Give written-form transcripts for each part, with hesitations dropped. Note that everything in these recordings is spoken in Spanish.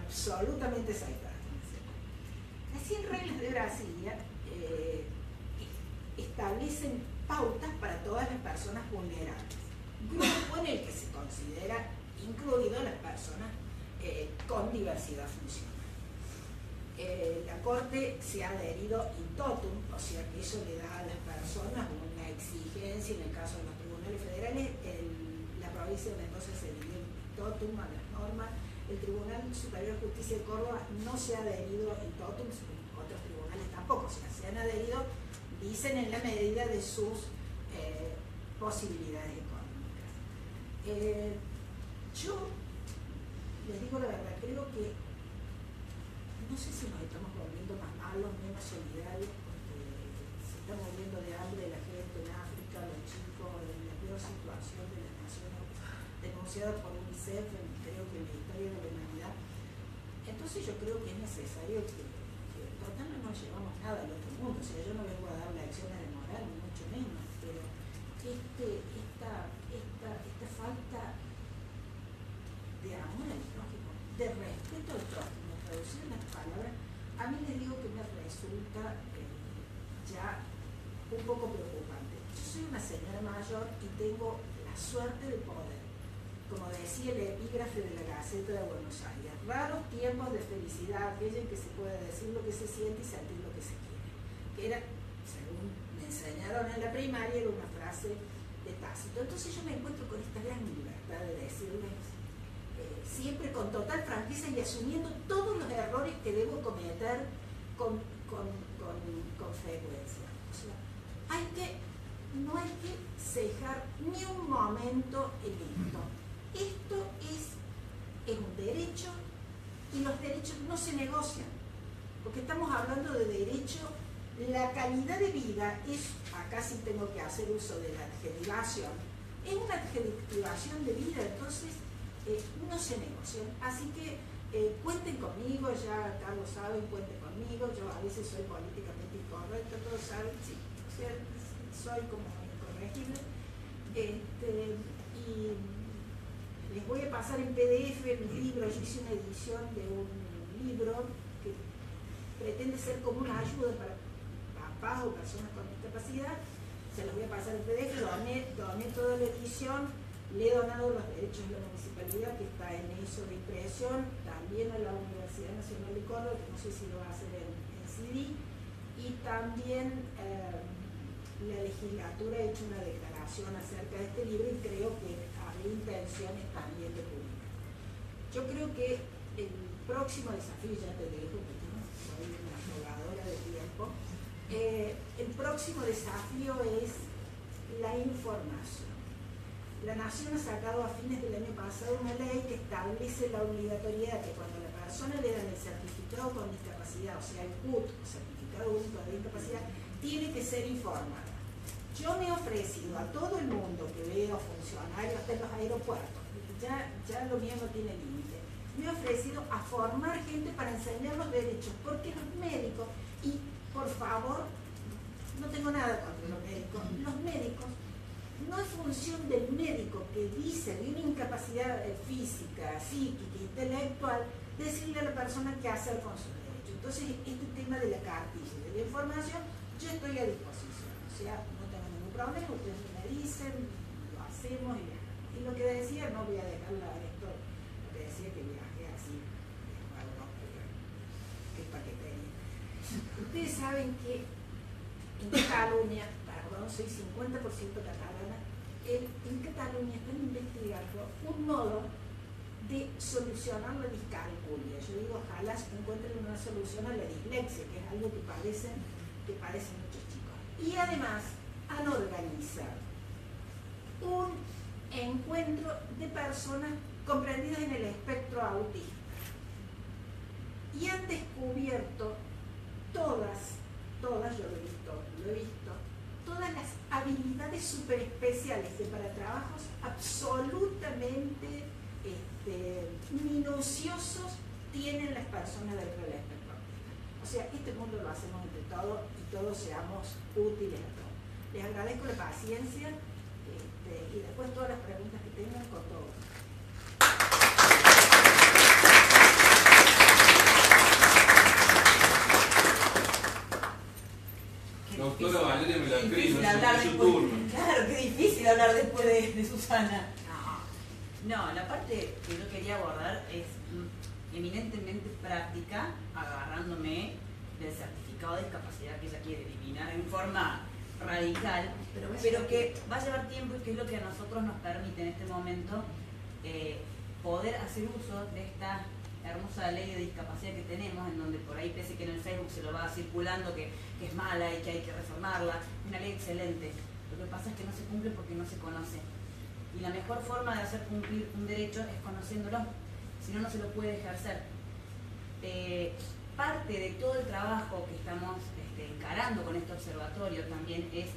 absolutamente exagerado. Las 100 reglas de Brasilia establecen pautas para todas las personas vulnerables, grupo en el que se considera incluido las personas con diversidad funcional. La Corte se ha adherido in totum, o sea que eso le da a las personas una exigencia. En el caso de los tribunales federales, la provincia de Mendoza se adhirió in totum a las normas. El Tribunal Superior de Justicia de Córdoba no se ha adherido in totum, otros tribunales tampoco, o sea, se han adherido, dicen, en la medida de sus posibilidades económicas. Yo les digo la verdad, creo que no sé si nos estamos volviendo más malos, menos solidarios, porque se está muriendo de hambre la gente en África, los chicos, en la peor situación de las naciones denunciada por UNICEF, creo que en la historia de la humanidad. Entonces yo creo que es necesario que total no nos llevamos nada al otro mundo. O sea, yo no vengo a dar lecciones de moral, ni mucho menos, pero esta falta de amor al prójimo, de respeto al prójimo, traducir las palabras, a mí les digo que me resulta ya un poco preocupante. Yo soy una señora mayor y tengo la suerte de poder, como decía el epígrafe de la Gaceta de Buenos Aires, raros tiempos de felicidad, aquella en que se puede decir lo que se siente y sentir lo que se quiere, que era, según me enseñaron en la primaria, era una frase de Tácito. Entonces yo me encuentro con esta gran libertad de decirles siempre con total franqueza y asumiendo todos los errores que debo cometer con frecuencia. O sea, no hay que cejar ni un momento en esto. Esto es un derecho y los derechos no se negocian, porque estamos hablando de derecho. La calidad de vida es, acá sí tengo que hacer uso de la adjetivación, es una adjetivación de vida, entonces no se negocian. Así que cuenten conmigo, ya Carlos sabe, cuenten conmigo, yo a veces soy políticamente incorrecta, todos saben, sí, o sea, soy como incorregible. Y les voy a pasar en PDF mi libro. Yo hice una edición de un libro que pretende ser como una ayuda para papás o personas con discapacidad. Se los voy a pasar en PDF, doné toda la edición. Le he donado los derechos de la municipalidad, que está en eso de impresión, también a la Universidad Nacional de Córdoba, que no sé si lo va a hacer en CD, y también la legislatura ha hecho una declaración acerca de este libro y creo que habría intenciones también de publicar. Yo creo que el próximo desafío, ya te dejo, porque no soy una jugadora de tiempo, el próximo desafío es la información. La Nación ha sacado a fines del año pasado una ley que establece la obligatoriedad que cuando la persona le dan el certificado con discapacidad, o sea, el CUT, o certificado único de discapacidad, tiene que ser informada. Yo me he ofrecido a todo el mundo que veo funcionarios de los aeropuertos, ya lo mío no tiene límite, me he ofrecido a formar gente para enseñar los derechos, porque los médicos, y por favor, no tengo nada contra los médicos, no es función del médico que dice de una incapacidad física, psíquica, intelectual, decirle a la persona qué hacer con sus derechos. Entonces, este tema de la cartilla y de la información, yo estoy a disposición. O sea, no tengo ningún problema, ustedes me dicen, lo hacemos y lo que decía, no voy a dejarla esto, lo que decía que viajé así, a Europa, que es paquetería. Ustedes saben que en Cataluña, soy 50% catalana, en Cataluña están investigando un modo de solucionar la discalculia. Yo digo, ojalá encuentren una solución a la dislexia, que es algo que padecen muchos chicos. Y además han organizado un encuentro de personas comprendidas en el espectro autista y han descubierto todas, yo lo he visto, todas las habilidades superespeciales que para trabajos absolutamente minuciosos tienen las personas dentro del espectro. O sea, este mundo lo hacemos entre todos y todos seamos útiles a todos. Les agradezco la paciencia y después todas las preguntas que tengan con todo. de Susana. No, la parte que yo quería abordar es eminentemente práctica, agarrándome del certificado de discapacidad que ella quiere eliminar en forma radical, pero que va a llevar tiempo y que es lo que a nosotros nos permite en este momento poder hacer uso de esta hermosa ley de discapacidad que tenemos, en donde por ahí, pese que en el Facebook se lo va circulando que es mala y que hay que reformarla, es una ley excelente. Lo que pasa es que no se cumple porque no se conoce. Y la mejor forma de hacer cumplir un derecho es conociéndolo, si no, no se lo puede ejercer. Parte de todo el trabajo que estamos encarando con este observatorio también es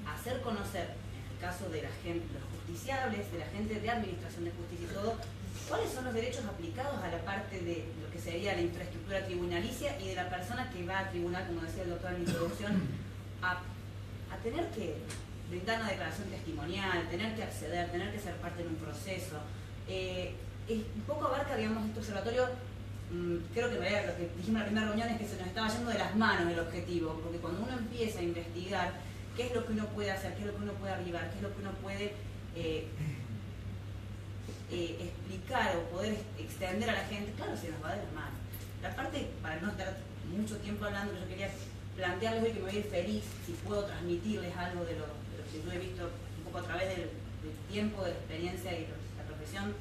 hacer conocer, en el caso de la gente, los justiciables, de la gente de administración de justicia y todo, cuáles son los derechos aplicados a la parte de lo que sería la infraestructura tribunalicia y de la persona que va al tribunal, como decía el doctor en la introducción, a tener que brindar una declaración testimonial, tener que acceder, tener que ser parte de un proceso. Un poco abarca, digamos, este observatorio. Creo que en realidad lo que dijimos en la primera reunión es que se nos estaba yendo de las manos el objetivo, porque cuando uno empieza a investigar qué es lo que uno puede hacer, qué es lo que uno puede arribar, qué es lo que uno puede explicar o poder extender a la gente, claro, se nos va de las manos. La parte, para no estar mucho tiempo hablando, que yo quería plantearles hoy, que me voy a ir feliz si puedo transmitirles algo de lo que yo he visto un poco a través del tiempo, de la experiencia y la profesión,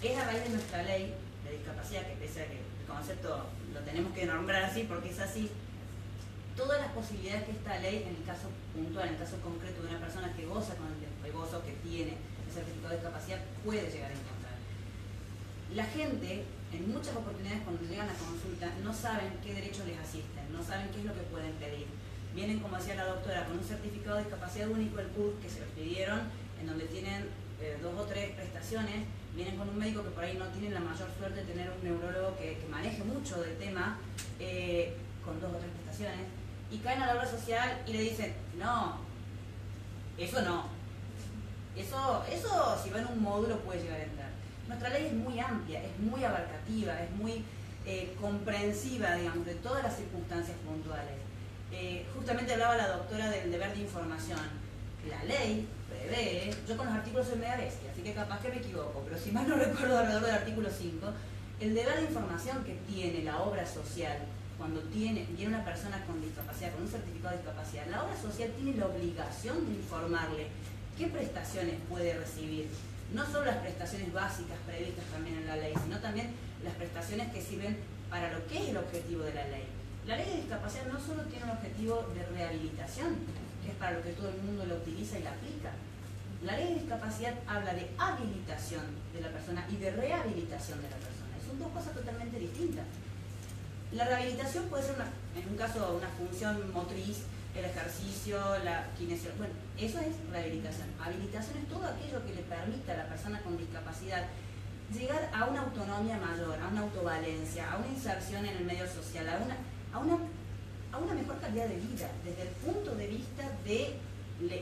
es a raíz de nuestra ley de discapacidad, que pese a que el concepto lo tenemos que nombrar así porque es así, todas las posibilidades que esta ley, en el caso puntual, en el caso concreto de una persona que goza con el gozo que tiene el certificado de discapacidad, puede llegar a encontrar. La gente, en muchas oportunidades cuando llegan a consulta, no saben qué derechos les asisten, no saben qué es lo que pueden pedir. Vienen, como decía la doctora, con un certificado de discapacidad único, el CUD, que se los pidieron, en donde tienen 2 o 3 prestaciones. Vienen con un médico que por ahí no tienen la mayor suerte de tener un neurólogo que maneje mucho del tema, con 2 o 3 prestaciones, y caen a la obra social y le dicen, no, eso no. Eso si va en un módulo puede llegar a entrar. Nuestra ley es muy amplia, es muy abarcativa, es muy comprensiva, digamos, de todas las circunstancias puntuales. Justamente hablaba la doctora del deber de información. La ley prevé, yo con los artículos soy media bestia, así que capaz que me equivoco, pero si mal no recuerdo alrededor del artículo 5, el deber de información que tiene la obra social cuando viene una persona con discapacidad, con un certificado de discapacidad, la obra social tiene la obligación de informarle qué prestaciones puede recibir. No solo las prestaciones básicas previstas también en la ley, sino también las prestaciones que sirven para lo que es el objetivo de la ley. La ley de discapacidad no solo tiene un objetivo de rehabilitación, que es para lo que todo el mundo lo utiliza y la aplica. La ley de discapacidad habla de habilitación de la persona y de rehabilitación de la persona. Y son 2 cosas totalmente distintas. La rehabilitación puede ser, en un caso, una función motriz, el ejercicio, la kinesiología. Bueno, eso es rehabilitación. Habilitación es todo aquello que le permita a la persona con discapacidad llegar a una autonomía mayor, a una autovalencia, a una inserción en el medio social, a una mejor calidad de vida, desde el punto de vista de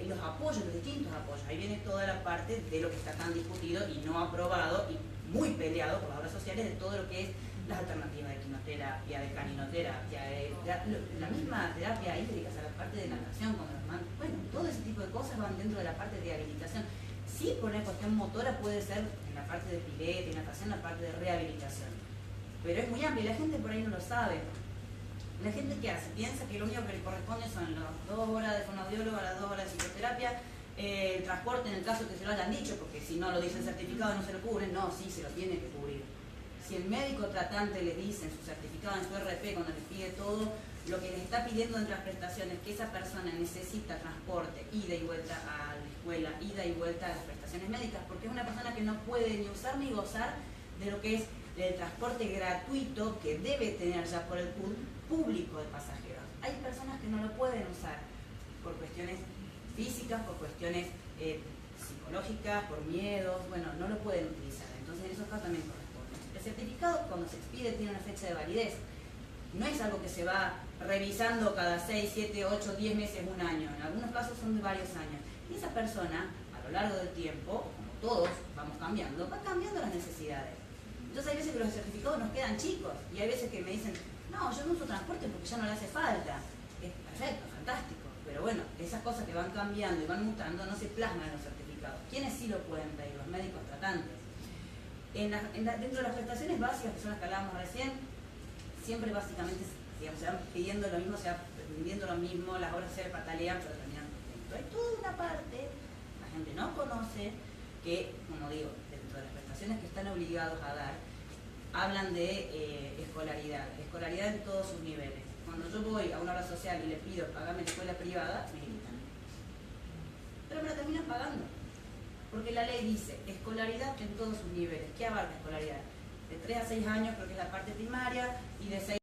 los apoyos, los distintos apoyos. Ahí viene toda la parte de lo que está tan discutido y no aprobado y muy peleado por las obras sociales, de todo lo que es las alternativas de quimioterapia, de caninoterapia, la misma terapia hídrica, o sea, la parte de natación, bueno, todo ese tipo de cosas van dentro de la parte de rehabilitación. Sí, por una cuestión motora puede ser en la parte de pilete y natación, la parte de rehabilitación. Pero es muy amplia y la gente por ahí no lo sabe. La gente que hace, piensa que lo único que le corresponde son las 2 horas de fonoaudiólogo, las 2 horas de psicoterapia, el transporte en el caso que se lo hayan dicho, porque si no lo dice el certificado no se lo cubren, no, sí, se lo tiene que cubrir. Si el médico tratante le dice en su certificado, en su RP, cuando les pide todo, lo que les está pidiendo entre las prestaciones, que esa persona necesita transporte, ida y vuelta a la escuela, ida y vuelta a las prestaciones médicas, porque es una persona que no puede ni usar ni gozar de lo que es el transporte gratuito que debe tener ya por el CUD público de pasajeros. Hay personas que no lo pueden usar por cuestiones físicas, por cuestiones psicológicas, por miedos, bueno, no lo pueden utilizar. Entonces en esos casos también corresponde. El certificado, cuando se expide, tiene una fecha de validez. No es algo que se va revisando cada 6, 7, 8, 10 meses, un año. En algunos casos son de varios años. Y esa persona, a lo largo del tiempo, como todos vamos cambiando, va cambiando las necesidades. Entonces hay veces que los certificados nos quedan chicos y hay veces que me dicen, no, yo no uso transporte porque ya no le hace falta. Es perfecto, fantástico. Pero bueno, esas cosas que van cambiando y van mutando no se plasman en los certificados. complicado. ¿Quiénes sí lo pueden pedir? Los médicos tratantes. Dentro de las prestaciones básicas, que son las que hablábamos recién, siempre básicamente digamos, se van pidiendo lo mismo, se va pidiendo lo mismo, las obras se patalean, pero terminan contento. Hay toda una parte, la gente no conoce, que, como digo, dentro de las prestaciones que están obligados a dar, hablan de escolaridad en todos sus niveles. Cuando yo voy a una obra social y le pido pagarme la escuela privada, me gritan. Pero me la terminan pagando. Porque la ley dice escolaridad en todos sus niveles. ¿Qué abarca escolaridad? De 3 a 6 años creo que es la parte primaria y de 6